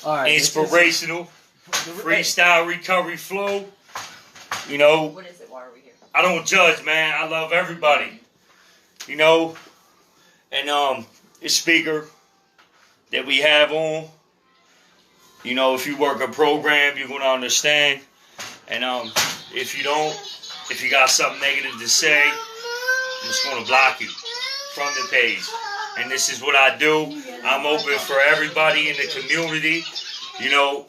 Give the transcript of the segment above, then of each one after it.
All right. Inspirational, freestyle recovery flow. You know, What is it? Why are we here? I don't judge, man. I love everybody. You know, and the speaker that we have on. You know, if you work a program, you're gonna understand. And if you don't, if you got something negative to say, I'm just gonna block you from the page. And this is what I do. I'm open for everybody in the community. You know,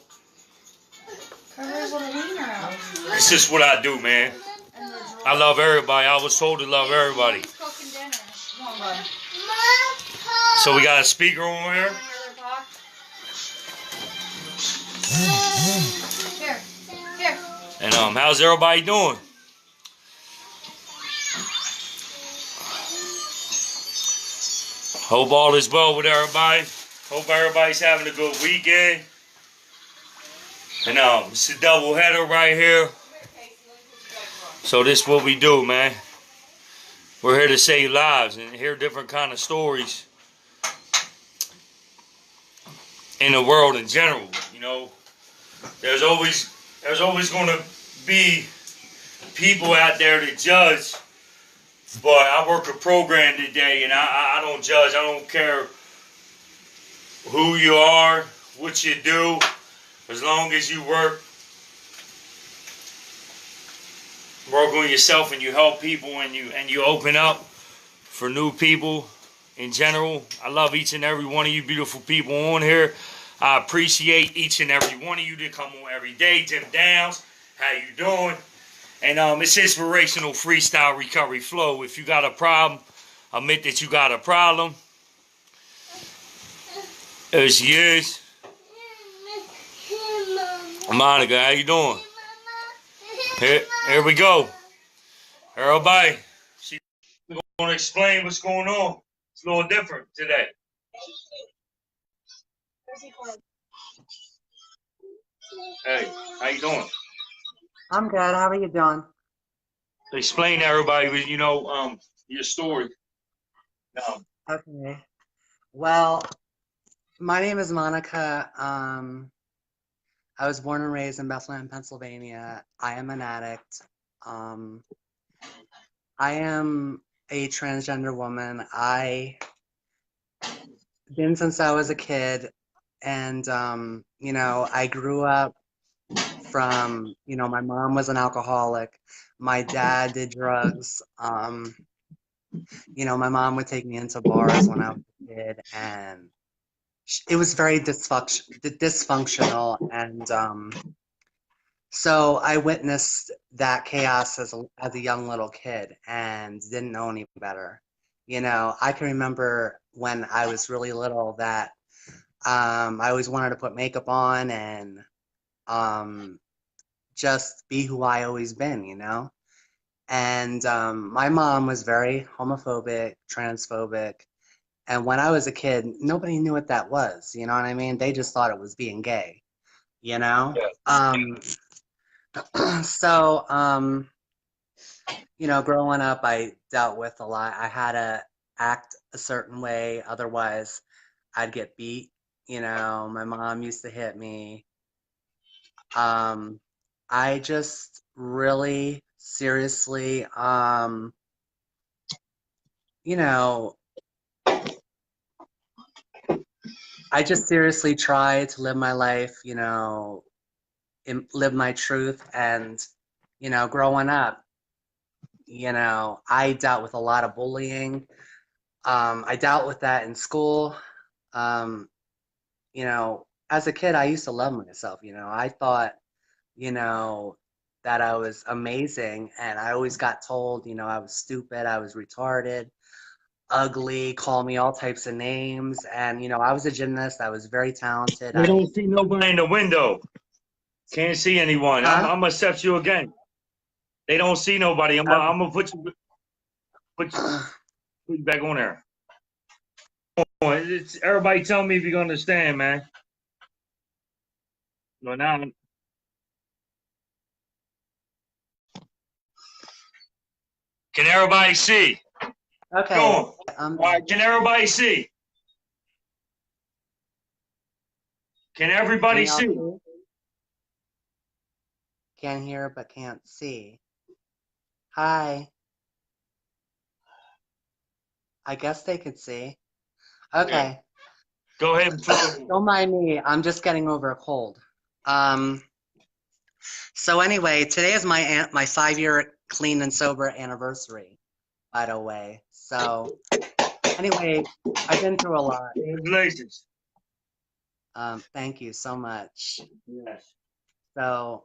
this is what I do, man. I love everybody. I was told to love everybody. So we got a speaker on here. And how's everybody doing? Hope all is well with everybody. Hope everybody's having a good weekend. And it's a double header right here. So this is what we do, man. We're here to save lives and hear different kind of stories in the world in general. You know, there's always going to be people out there that judge. But I work a program today, and I don't judge. I don't care who you are, what you do, as long as you work on yourself and you help people and you open up for new people in general. I love each and every one of you beautiful people on here. I appreciate each and every one of you that come on every day. Jim Downs, how you doing? And it's inspirational freestyle recovery flow. If you got a problem, admit that you got a problem. There she is. Monica, how you doing? Here we go. Everybody, she's going to explain what's going on. It's a little different today. Hey, how you doing? I'm good. How are you doing? Explain to everybody, you know, your story. Okay. Well, my name is Monica. I was born and raised in Bethlehem, Pennsylvania. I am an addict. I am a transgender woman. I been since I was a kid, and you know, I grew up from, you know, my mom was an alcoholic. My dad did drugs. You know, my mom would take me into bars when I was a kid, and it was very dysfunctional. And so I witnessed that chaos as a young little kid and didn't know any better. You know, I can remember when I was really little that I always wanted to put makeup on and just be who I always been, you know? And my mom was very homophobic, transphobic. And when I was a kid, nobody knew what that was. You know what I mean? They just thought it was being gay, you know? So, you know, growing up, I dealt with a lot. I had to act a certain way. Otherwise, I'd get beat. You know, my mom used to hit me. I just really seriously, you know, I just seriously try to live my life, you know, live my truth. And, you know, growing up, you know, I dealt with a lot of bullying. I dealt with that in school. You know, as a kid, I used to love myself. You know, I thought, you know, that I was amazing. And I always got told, you know, I was stupid, I was retarded, ugly, call me all types of names. And, you know, I was a gymnast. I was very talented. I don't see nobody in the window. Can't see anyone. Huh? I'm going to accept you again. They don't see nobody. I'm going to put you back on there. Everybody tell me if you understand, man. No, now. Can everybody see? Okay. All right, can everybody see? Can Can everybody y'all see? see? Can hear but can't see. Hi. I guess they could see. Yeah. Okay. Go ahead and flow. Don't mind me. I'm just getting over a cold. Um, so anyway, today is my 5 year clean and sober anniversary, by the way. So anyway, I've been through a lot. Congratulations. Thank you so much. Yes. So,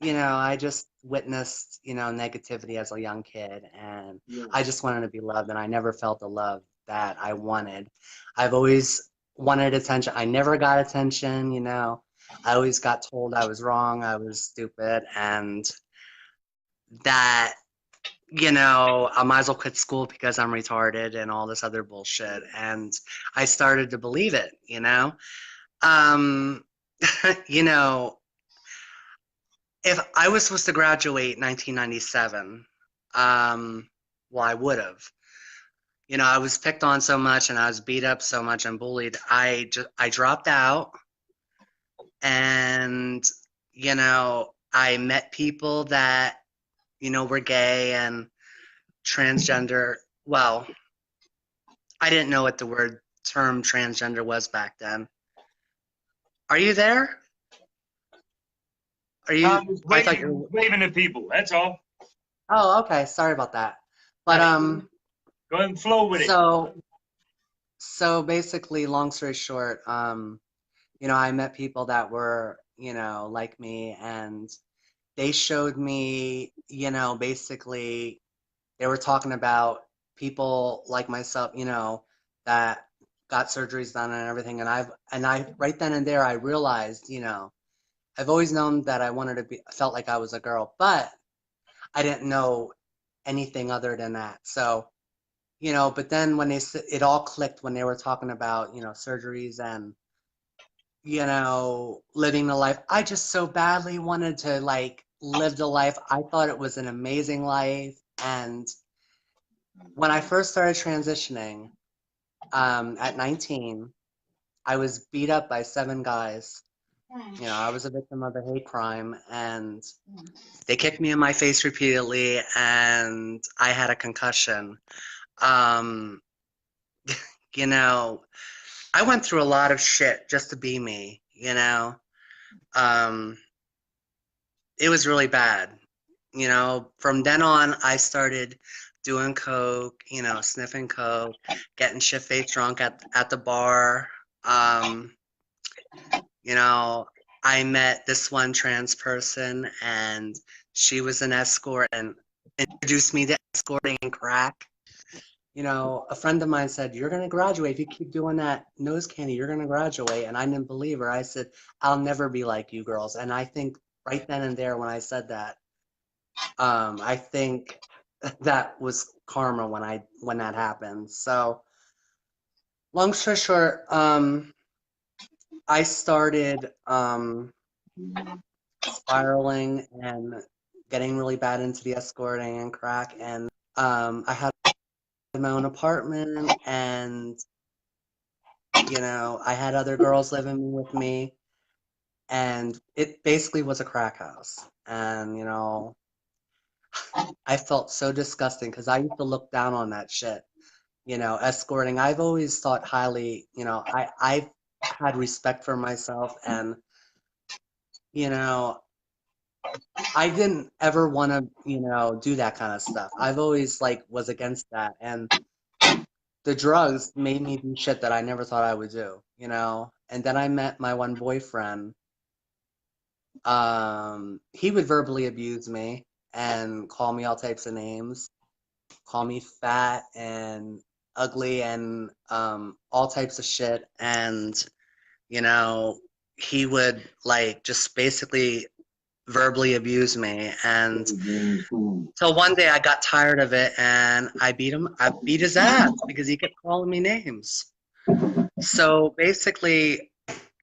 I just witnessed, negativity as a young kid, and Yes. I just wanted to be loved, and I never felt the love that I wanted. I've always wanted attention. I never got attention. I always got told I was wrong, I was stupid, and that, I might as well quit school because I'm retarded and all this other bullshit. And I started to believe it. Um, you know, if I was supposed to graduate in 1997, well, I would have. I was picked on so much and I was beat up so much and bullied. I dropped out and I met people that were gay and transgender. Well, I didn't know what the word term transgender was back then. Are you there? Are No, you? I'm just I thought you were. waving to people. That's all. Oh, okay. Sorry about that. But Go ahead and flow with it. so basically, long story short, I met people that were, like me, and they showed me, basically they were talking about people like myself, that got surgeries done and everything. And I right then and there I realized, I've always known that I wanted to be felt like I was a girl, but I didn't know anything other than that. So, but then when it all clicked when they were talking about, surgeries and living the life. I just so badly wanted to like live the life. I thought it was an amazing life. And when I first started transitioning, at 19, I was beat up by 7 guys. I was a victim of a hate crime, and they kicked me in my face repeatedly, and I had a concussion. Um, you know, I went through a lot of shit just to be me. Um, it was really bad. From then on, I started doing coke, sniffing coke, getting shit-faced drunk at the bar. Um, you know, I met this one trans person, and she was an escort and introduced me to escorting and crack. A friend of mine said, "You're going to graduate. If you keep doing that nose candy, you're going to graduate." And I didn't believe her. I said, "I'll never be like you girls." And I think right then and there when I said that, I think that was karma when that happened. So, long story short, I started spiraling and getting really bad into the escorting and crack, and I had my own apartment, and I had other girls living with me, and it basically was a crack house. And I felt so disgusting because I used to look down on that shit. Escorting. I've always thought highly. I've had respect for myself, and you know, I didn't ever want to, do that kind of stuff. I've always like was against that, and the drugs made me do shit that I never thought I would do. And then I met my one boyfriend. He would verbally abuse me and call me all types of names, call me fat and ugly and all types of shit. And you know, he would like just basically verbally abuse me. And so one day I got tired of it and I beat him. I beat his ass because he kept calling me names. So basically,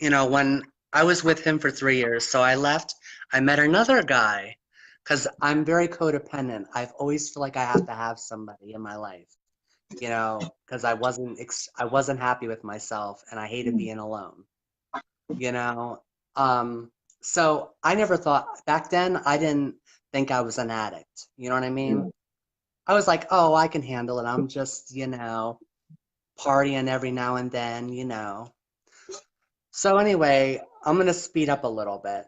when I was with him for 3 years, so I left, I met another guy because I'm very codependent. I've always feel like I have to have somebody in my life, because I wasn't happy with myself and I hated being alone. you know. So I never thought back then, I didn't think I was an addict. You know what I mean? I was like, oh, I can handle it. I'm just, partying every now and then, So anyway, I'm gonna speed up a little bit.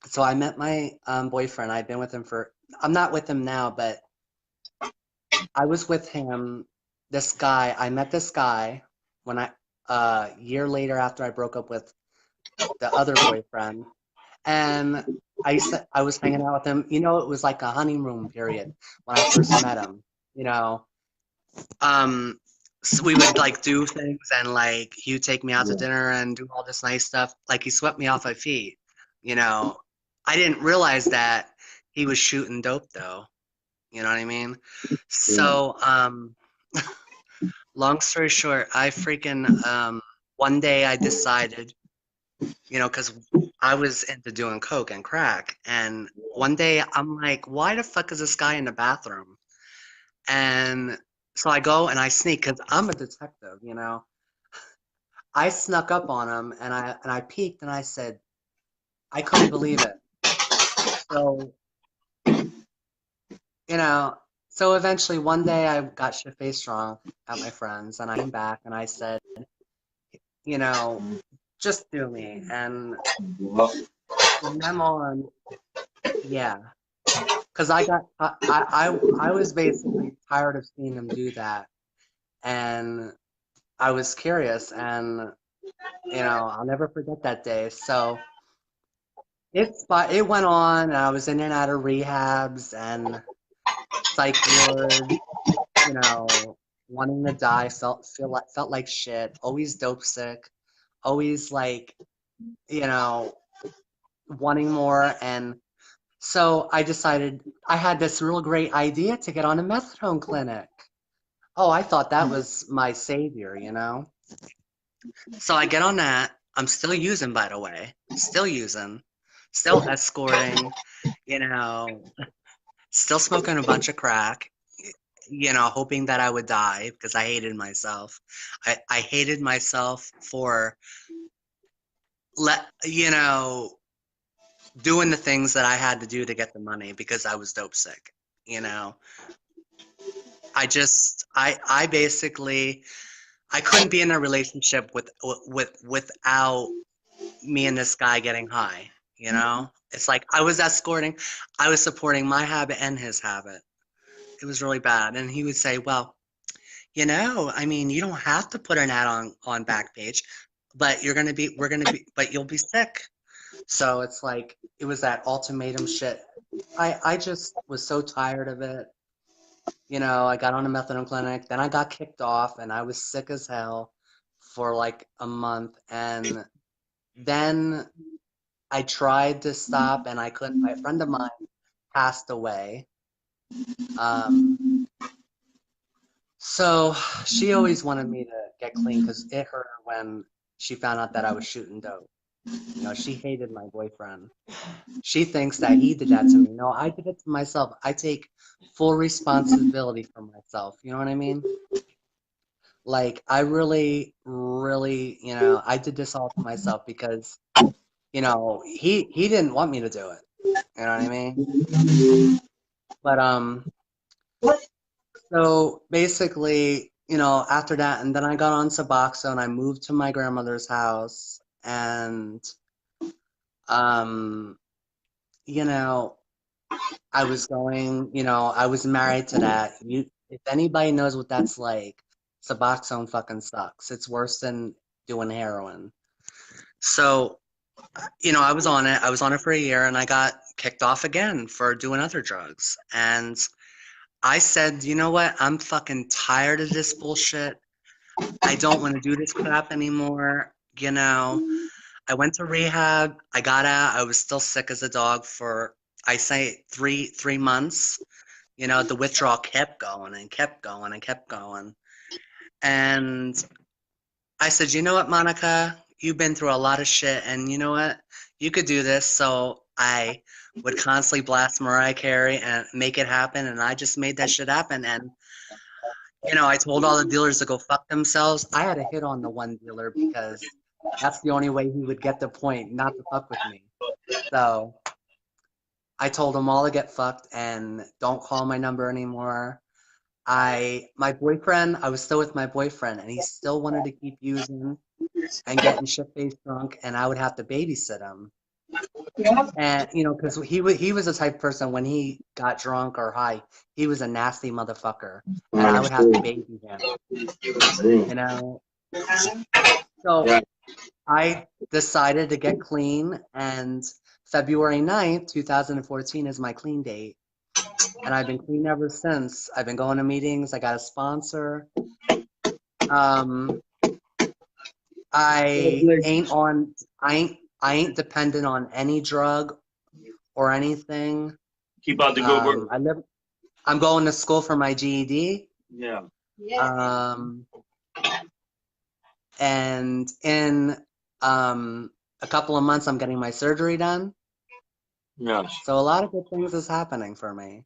So I met my boyfriend. I've been with him for, I'm not with him now, but I was with him. I met this guy when a year later after I broke up with the other boyfriend, and I was hanging out with him. It was like a honeymoon period when I first met him. You know, um, so we would like do things, and like he would take me out to dinner and do all this nice stuff. Like he swept me off my feet. You know, I didn't realize that he was shooting dope though. You know what I mean? So, long story short, I freaking one day I decided, because I was into doing coke and crack, and one day I'm like, why the fuck is this guy in the bathroom? And so I go and I sneak because I'm a detective. I snuck up on him and I peeked and I said, I couldn't believe it. So, you know, so eventually one day I got shit faced drunk at my friends and I came back and I said, you know, just do me. And from then on, yeah, because I was basically tired of seeing him do that, and I was curious, and I'll never forget that day. So it went on, and I was in and out of rehabs and psych ward, you know, wanting to die, felt like shit, always dope sick, always like, you know, wanting more. And so I decided I had this real great idea to get on a methadone clinic. Oh, I thought that was my savior. So I get on that. I'm still using, by the way. Still using. Still escorting, you know, still smoking a bunch of crack, hoping that I would die because I hated myself. I hated myself for you know, doing the things that I had to do to get the money because I was dope sick. You know, I basically I couldn't be in a relationship without me and this guy getting high. It's like I was escorting, I was supporting my habit and his habit. It was really bad, and he would say, "Well, I mean, you don't have to put an ad on Backpage, but but you'll be sick." So it's like it was that ultimatum shit. I just was so tired of it. I got on a methadone clinic, then I got kicked off, and I was sick as hell for like a month, and then I tried to stop, and I couldn't. A friend of mine passed away. So she always wanted me to get clean because it hurt her when she found out that I was shooting dope. She hated my boyfriend. She thinks that he did that to me. No, I did it to myself. I take full responsibility for myself. You know what I mean? Like, I really, really, I did this all to myself because, he didn't want me to do it. You know what I mean? But, so basically, after that, and then I got on Suboxone, I moved to my grandmother's house, and, you know, I was going, I was married to that. If anybody knows what that's like, Suboxone fucking sucks. It's worse than doing heroin. So, I was on it. I was on it for a year, and I got kicked off again for doing other drugs. And I said, you know what? I'm fucking tired of this bullshit. I don't want to do this crap anymore. I went to rehab. I got out. I was still sick as a dog for, I say, three months. The withdrawal kept going and kept going and kept going. And I said, you know what, Monica? You've been through a lot of shit, and you know what? You could do this. So I would constantly blast Mariah Carey and make it happen, and I just made that shit happen. And I told all the dealers to go fuck themselves. I had a hit on the one dealer because That's the only way he would get the point not to fuck with me. So I told them all to get fucked and don't call my number anymore. My boyfriend, I was still with my boyfriend, and he still wanted to keep using and getting shit-faced drunk, and I would have to babysit him. And because he was the type of person when he got drunk or high, he was a nasty motherfucker, and I would have to baby him. So I decided to get clean, and February 9th, 2014 is my clean date. And I've been clean ever since. I've been going to meetings. I got a sponsor. I ain't dependent on any drug or anything. Keep out the good work. I'm going to school for my GED. Yeah. And in a couple of months, I'm getting my surgery done. Yes. So a lot of good things is happening for me.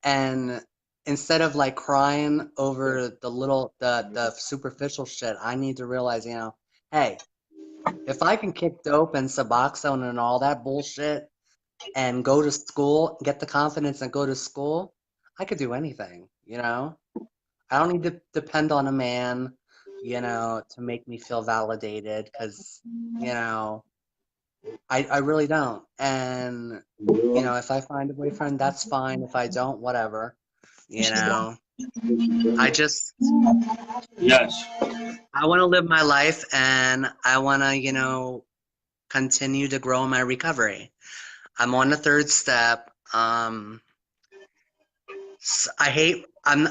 And instead of like crying over the superficial shit, I need to realize, hey, if I can kick dope and Suboxone and all that bullshit and go to school, get the confidence and go to school, I could do anything, I don't need to depend on a man, to make me feel validated, because, I really don't. And, if I find a boyfriend, that's fine. If I don't, whatever. I just, yes, I want to live my life, and I want to, continue to grow in my recovery. I'm on the third step. I'm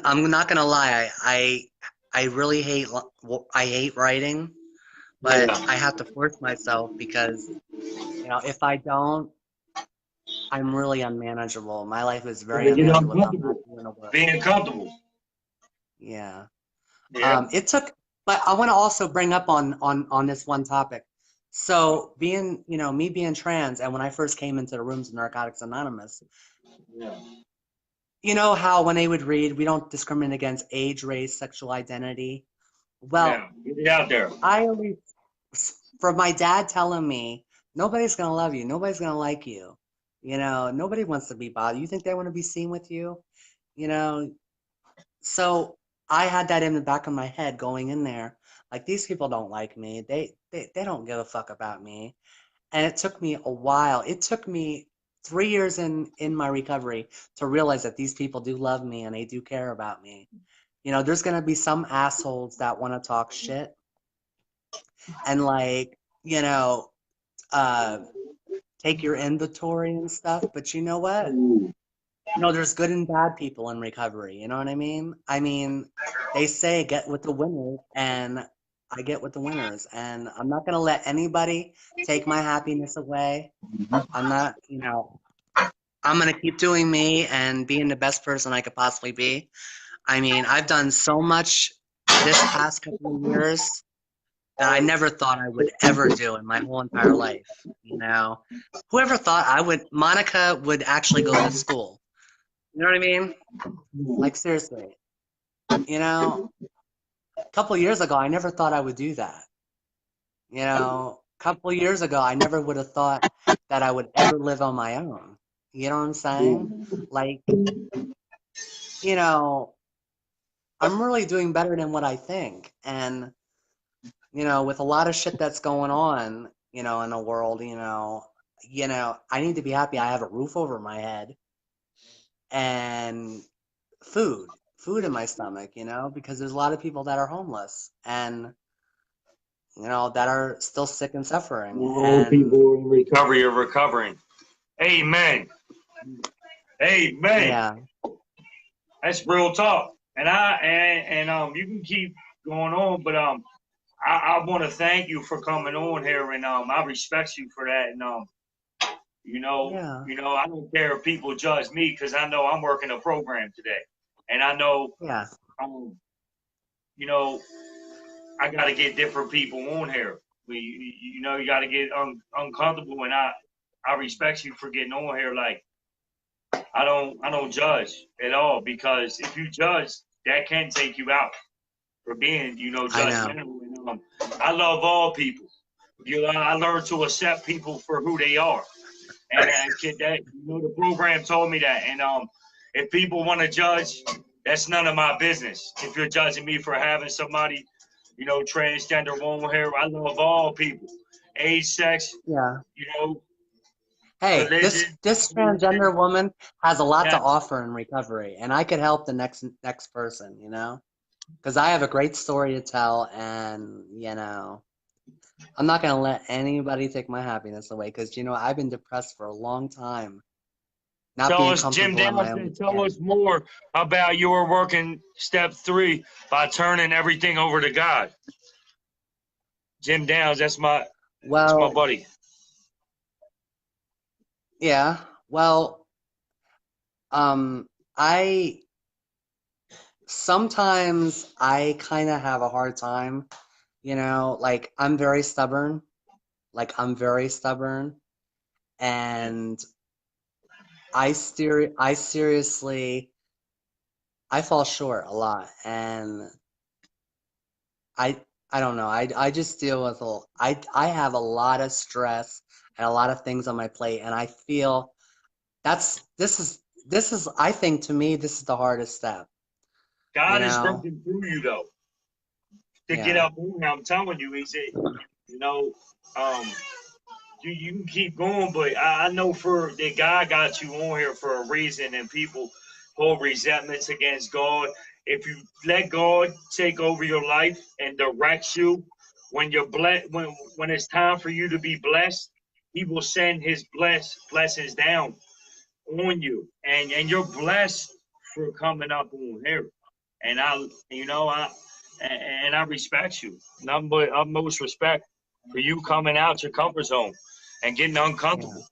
not going to lie. I really hate writing, but I have to force myself because, if I don't, I'm really unmanageable. My life is very unmanageable if I'm not doing the work. Being comfortable. Yeah. But I want to also bring up on this one topic. So me being trans, and when I first came into the rooms of Narcotics Anonymous, you know how when they would read, we don't discriminate against age, race, sexual identity. Well, get it out there. From my dad telling me, nobody's gonna love you, nobody's gonna like you. Nobody wants to be bothered. You think they want to be seen with you? So I had that in the back of my head going in there. Like, these people don't like me. They don't give a fuck about me. And it took me a while. It took me 3 years in my recovery to realize that these people do love me and they do care about me. There's going to be some assholes that want to talk shit and take your inventory and stuff. But you know what? There's good and bad people in recovery. You know what I mean? They say get with the winners, and I get with the winners. And I'm not going to let anybody take my happiness away. I'm not, I'm going to keep doing me and being the best person I could possibly be. I've done so much this past couple of years that I never thought I would ever do in my whole entire life. Whoever thought Monica would actually go to school? You know what I mean? Like, seriously. A couple of years ago, I never thought I would do that. A couple of years ago, I never would have thought that I would ever live on my own. You know what I'm saying? Like, I'm really doing better than what I think. And, with a lot of shit that's going on, in the world, I need to be happy I have a roof over my head and food in my stomach, because there's a lot of people that are homeless and, that are still sick and suffering. And people in recovery are recovering. Amen. Amen. Yeah. That's real talk. And you can keep going on, but I want to thank you for coming on here, and I respect you for that. And I don't care if people judge me, because I know I'm working a program today, and I know, I got to get different people on here. You got to get uncomfortable, and I respect you for getting on here. Like, I don't judge at all, because if you judge, that can take you out for being, judgmental. I love all people. I learned to accept people for who they are. And the program told me that. And if people want to judge, that's none of my business. If you're judging me for having somebody, transgender, long hair, I love all people, age, sex, Yeah. Hey, this religion. this transgender woman has a lot to Yes. offer in recovery, and I could help the next person, because I have a great story to tell, and I'm not gonna let anybody take my happiness away, because I've been depressed for a long time, not Tell being us, Jim comfortable in my own Dowson, tell skin. us more about your work in step 3 by turning everything over to God. Jim Downs, that's my Well, buddy. yeah. Well, I sometimes I kind of have a hard time, like I'm very stubborn. Like I'm very stubborn, and I seriously I fall short a lot, and I I don't know. I just deal with I have a lot of stress and a lot of things on my plate, and I feel this is I think to me this is the hardest step, you God is know? working through you, though, to get Yeah. up on him. I'm telling you, he said, you know, um, you can keep going, but I know for that God got you on here for a reason, and people hold resentments against God. If you let God take over your life and direct you, when you're blessed, when it's time for you to be blessed, He will send His blessings down on you, and you're blessed for coming up on here. And I respect you. Nothing but utmost respect for you coming out your comfort zone and getting Yeah. uncomfortable.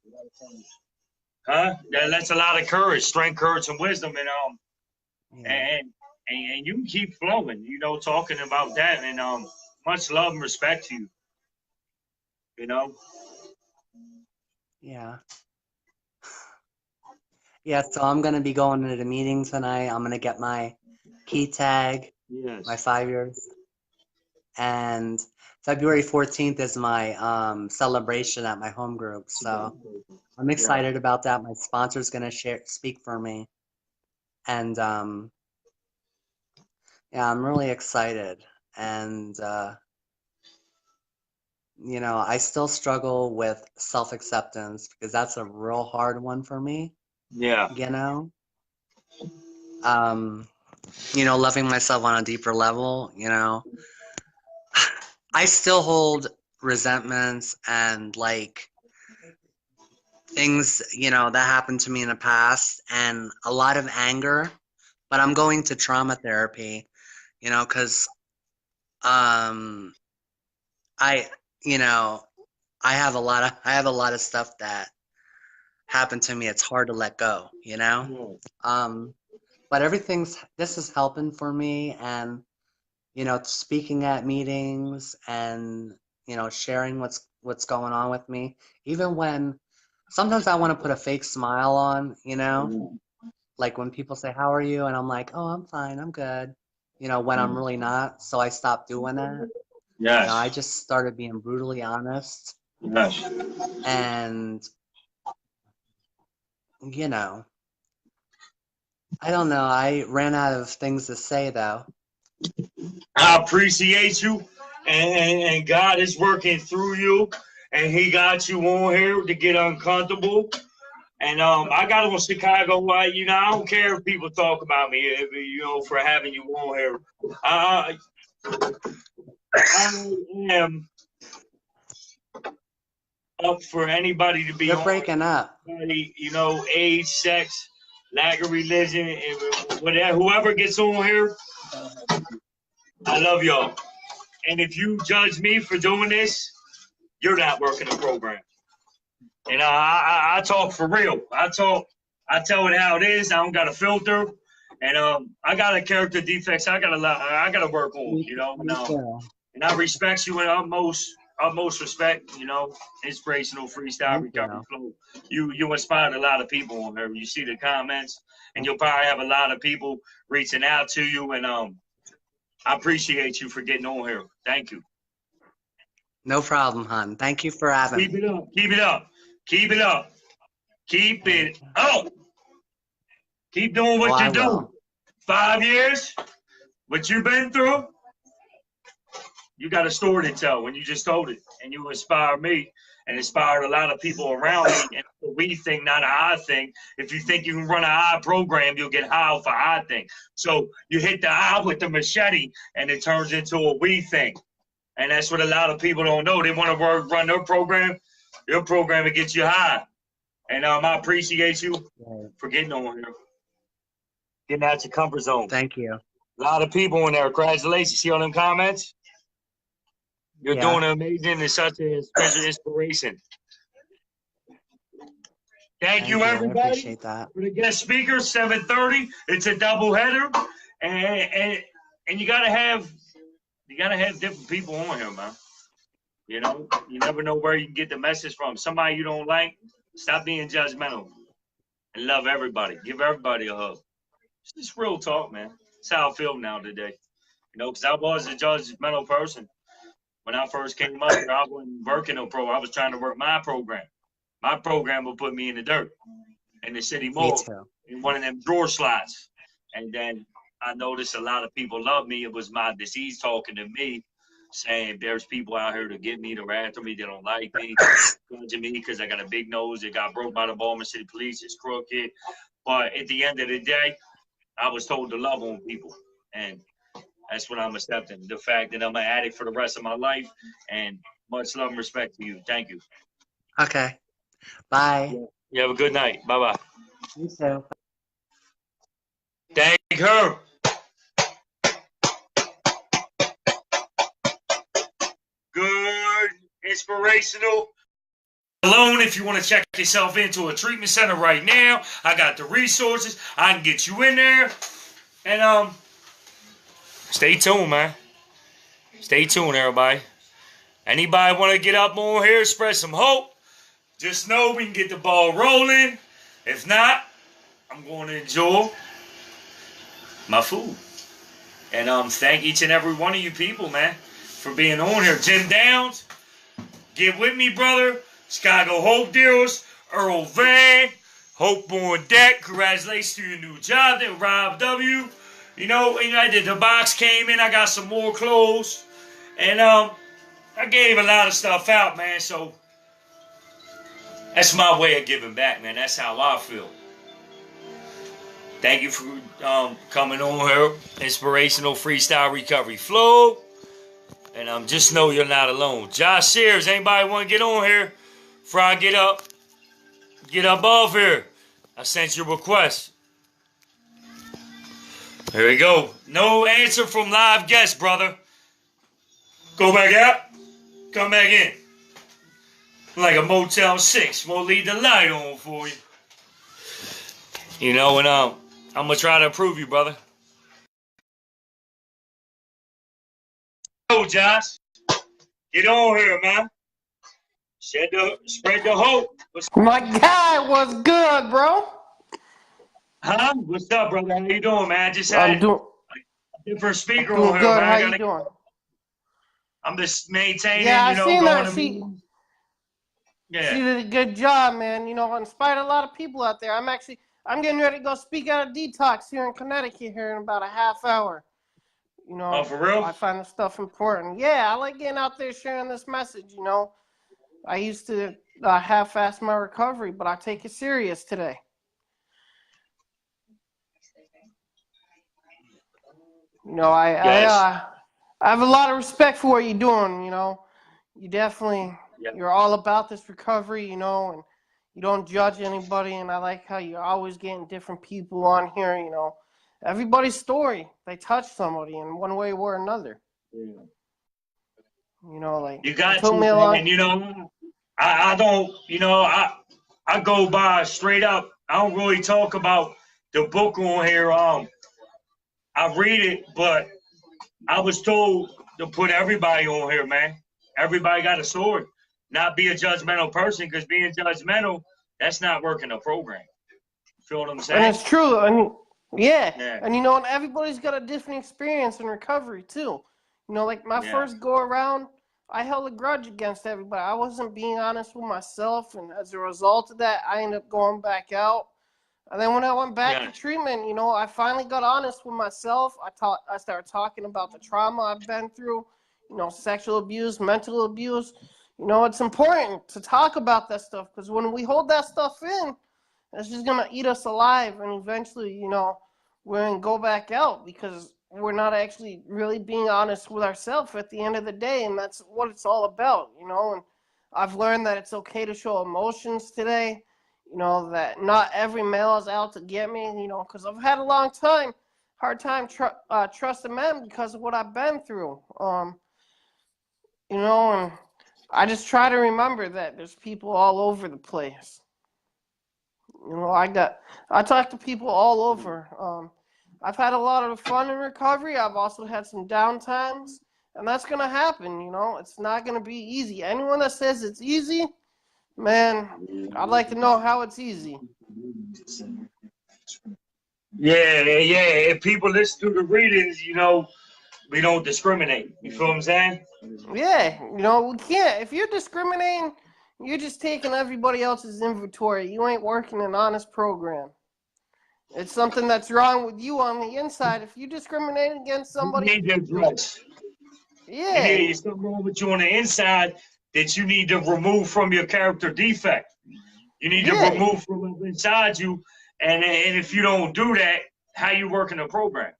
Huh? That's a lot of courage, strength, courage, and wisdom. Yeah. And and you can keep flowing. Talking about that. And much love and respect to you. You know. Yeah. Yeah, so I'm gonna be going to the meeting tonight. I'm gonna get my key tag, my Yes. 5 years. And February 14th is my celebration at my home group. So I'm Yeah. excited about that. My sponsor's gonna speak for me. And yeah, I'm really excited. And I still struggle with self-acceptance because that's a real hard one for me, Yeah. you know? Um, loving myself on a deeper level, I still hold resentments and like things, that happened to me in the past and a lot of anger, but I'm going to trauma therapy, because um I, you know, I have a lot of stuff that happened to me. It's hard to let go. Yeah. Um but this is helping for me, and speaking at meetings and sharing what's going on with me, even when sometimes I want to put a fake smile on, like when people say how are you, and I'm like, oh, I'm fine, I'm good, when I'm really not. So I stopped doing that. I Yes. just started being brutally honest, Yes. and you know I don't know, I ran out of things to say though. I appreciate you, and God is working through you, and He got you on here to get uncomfortable. And I got on Chicago White. I don't care if people talk about me, for having you on here. I am up for anybody to be You're on. breaking up. Anybody, age, sex, lack of religion, whatever. Whoever gets on here, I love y'all. And if you judge me for doing this, you're not working the program. And I talk for real. I tell it how it is. I don't got a filter. And I got a character defects. I got to work on. Me too. And I respect you in utmost respect. Inspirational freestyle Me recovery too. flow. You inspired a lot of people on there. You see the comments, and you'll probably have a lot of people reaching out to you. And I appreciate you for getting on here. Thank you. No problem, hon. Thank you for having Keep me. it up. Keep it up. Keep it up. Keep it up. Keep doing what I you do. will. 5 years, what you've been through, you got a story to tell when you just told it. And you inspired me and inspired a lot of people around me. And it's a we thing, not a I thing. If you think you can run an I program, you'll get high off a I thing. So you hit the I with the machete and it turns into a we thing. And that's what a lot of people don't know. They want to run their program to get you high. And I appreciate you for getting on here. Getting out your comfort zone. Thank you. A lot of people in there. Congratulations. See all them comments? You're doing amazing. It's such a special inspiration. Thank you, everybody. I appreciate that. For the guest speaker, 7:30. It's a double header. And you gotta have different people on here, man. You know, you never know where you can get the message from. Somebody you don't like, stop being judgmental. And love everybody. Give everybody a hug. It's just real talk, man. That's how I feel now today. You know, because I was a judgmental person. When I first came up here, I wasn't working no program. I was trying to work my program. My program would put me in the dirt, in the city mall, in one of them drawer slots. And then I noticed a lot of people love me. It was my disease talking to me, saying there's people out here to get me, to rat me, they don't like me, judging me because I got a big nose. It got broke by the Baltimore City Police. It's crooked. But at the end of the day, I was told to love on people. And that's what I'm accepting. The fact that I'm an addict for the rest of my life. And much love and respect to you. Thank you. Okay. Bye. You have a good night. Bye-bye. You too. Thank her. Good. Inspirational. Alone, if you want to check yourself into a treatment center right now, I got the resources. I can get you in there. And stay tuned, man. Stay tuned, everybody. Anybody want to get up on here, spread some hope, just know we can get the ball rolling. If not, I'm going to enjoy my food. And thank each and every one of you people, man, for being on here. Jim Downs, get with me, brother. Chicago Hope Dealers, Earl Van, Hope on deck. Congratulations to your new job there, Rob W. You know, the box came in. I got some more clothes. And I gave a lot of stuff out, man. So that's my way of giving back, man. That's how I feel. Thank you for coming on here. Inspirational Freestyle Recovery Flow. And just know you're not alone. Josh Sears, anybody want to get on here? Before I get up off here. I sent your request. There we go. No answer from live guest, brother. Go back out. Come back in. Like a Motel 6. We'll leave the light on for you. You know, and I'm going to try to approve you, brother. Go, Josh. Get on here, man. Spread the hope. My guy was good, bro. Huh? What's up, brother? How you doing, man? Just had a different speaker on here, good. man. How you doing? I'm just maintaining, I seen that. She did a good job, man. You know, inspired a lot of people out there. I'm getting ready to go speak at a detox here in Connecticut here in about a half hour. You know, oh, for real? I find this stuff important. Yeah, I like getting out there sharing this message, you know. I used to half-ass my recovery, but I take it serious today. You know, I have a lot of respect for what you're doing, you know. You definitely, you're all about this recovery, you know, and you don't judge anybody, and I like how you're always getting different people on here, you know. Everybody's story, they touch somebody in one way or another. Yeah. You know, like, you got to, and you know, I don't, you know, I go by straight up. I don't really talk about the book on here. I read it, but I was told to put everybody on here, man. Everybody got a sword. Not be a judgmental person, because being judgmental, that's not working a program. You feel what I'm saying? And it's true. And yeah. And you know, and everybody's got a different experience in recovery too. You know, like my first go around, I held a grudge against everybody. I wasn't being honest with myself, and as a result of that, I ended up going back out. And then when I went back to treatment, you know, I finally got honest with myself. I started talking about the trauma I've been through, you know, sexual abuse, mental abuse. You know, it's important to talk about that stuff, because when we hold that stuff in, it's just gonna eat us alive, and eventually, you know, we're gonna go back out because we're not actually really being honest with ourselves at the end of the day, and that's what it's all about, you know. And I've learned that it's okay to show emotions today, you know, that not every male is out to get me, you know, because I've had a hard time trusting men because of what I've been through, you know. And I just try to remember that there's people all over the place. You know, I talk to people all over. I've had a lot of fun in recovery. I've also had some down times, and that's gonna happen. You know, it's not gonna be easy. Anyone that says it's easy, man, I'd like to know how it's easy. Yeah. If people listen to the readings, you know, we don't discriminate. You feel what I'm saying? Yeah, you know, we can't. If you're discriminating, you're just taking everybody else's inventory. You ain't working an honest program. It's something that's wrong with you on the inside. If you discriminate against somebody, you need to address. Yeah. There's something wrong with you on the inside that you need to remove from your character defect. You need to remove from inside you, and if you don't do that, how you work in the program?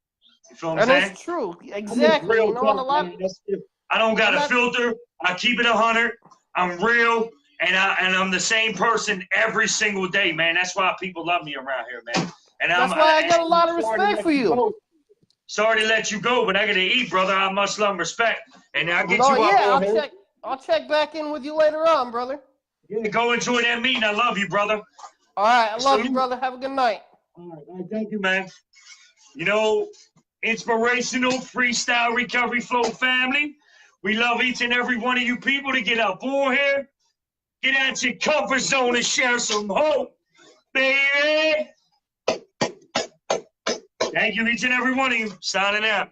You feel what I'm saying? That's true. Exactly. You know, I don't got a filter. I keep it 100. I'm real, and I'm the same person every single day, man. That's why people love me around here, man. And that's why I got a lot of respect for you. Sorry to let you go, but I gotta eat, brother. I much love and respect, and I'll get you up. Yeah, I'll check back in with you later on, brother. Yeah, go enjoy that meeting. I love you, brother. All right, I love you, brother. Have a good night. All right, thank you, man. You know, inspirational freestyle recovery flow family. We love each and every one of you people to get up on here, get out your comfort zone and share some hope, baby. Thank you, each and every one of you. Signing out.